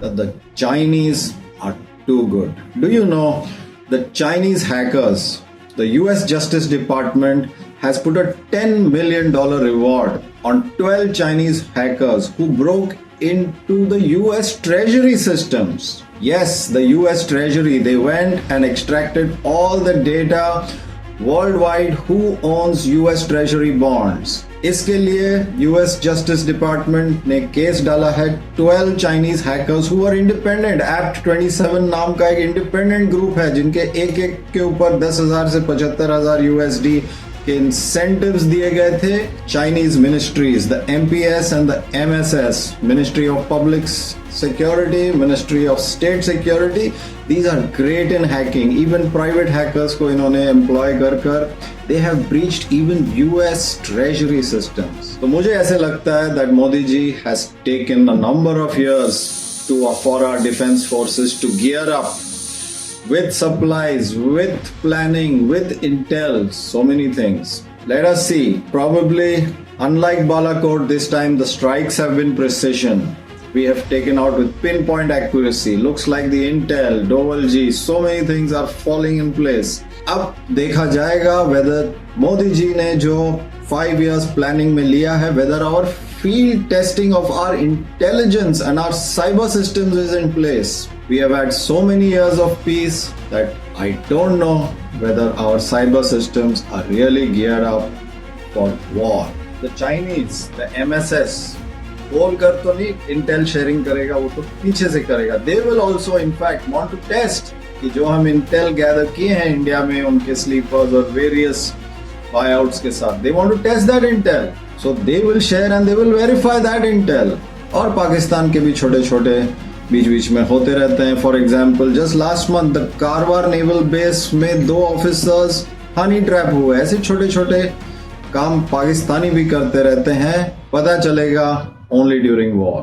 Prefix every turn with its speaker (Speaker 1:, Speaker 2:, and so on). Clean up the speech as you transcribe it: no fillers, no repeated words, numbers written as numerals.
Speaker 1: that the Chinese are too good. Do you know the Chinese hackers, the US Justice Department has put a $10 million reward on 12 Chinese hackers who broke into the US Treasury systems. Yes, the US Treasury, they went and extracted all the data worldwide who owns US Treasury bonds. इसके लिए US Justice Department ने case डाला है 12 Chinese hackers who are independent. Apt 27 नाम का एक independent group है जिनके एक एक के ऊपर 10,000 से 75,000 USD के इंसेंटिव्स दिए गए थे. Chinese ministries, the MPS and the MSS, Ministry of Public Security, Ministry of State Security, these are great in hacking. Even private hackers को इन्होंने employ कर they have breached even US Treasury systems. तो मुझे ऐसे लगता है that Modi ji has taken a number of years for our defense forces to gear up with supplies, with planning, with intel, so many things. Let us see. Probably, unlike Balakot, this time the strikes have been precision. We have taken out with pinpoint accuracy. Looks like the intel, Doval G, so many things are falling in place. अब देखा जाएगा whether Modi ji ने जो 5 years planning में लिया है, whether our field testing of our intelligence and our cyber systems is in place. We have had so many years of peace that I don't know whether our cyber systems are really geared up for war. The Chinese, the MSS, बोल कर तो नहीं Intel sharing करेगा, वो तो पीछे से करेगा. They will also in fact want to test कि जो हम इंटेल गैदर किए हैं इंडिया में उनके स्लीपर्स और वेरियस buyouts के साथ, they want to test that intel. So they will share and they will verify that intel. और पाकिस्तान के भी छोटे छोटे बीच बीच में होते रहते हैं. For example just last month the Karwar naval base में 2 ऑफिसर्स हनी ट्रैप हुए. ऐसे छोटे छोटे काम पाकिस्तानी भी करते रहते हैं. पता चलेगा ओनली ड्यूरिंग वॉर.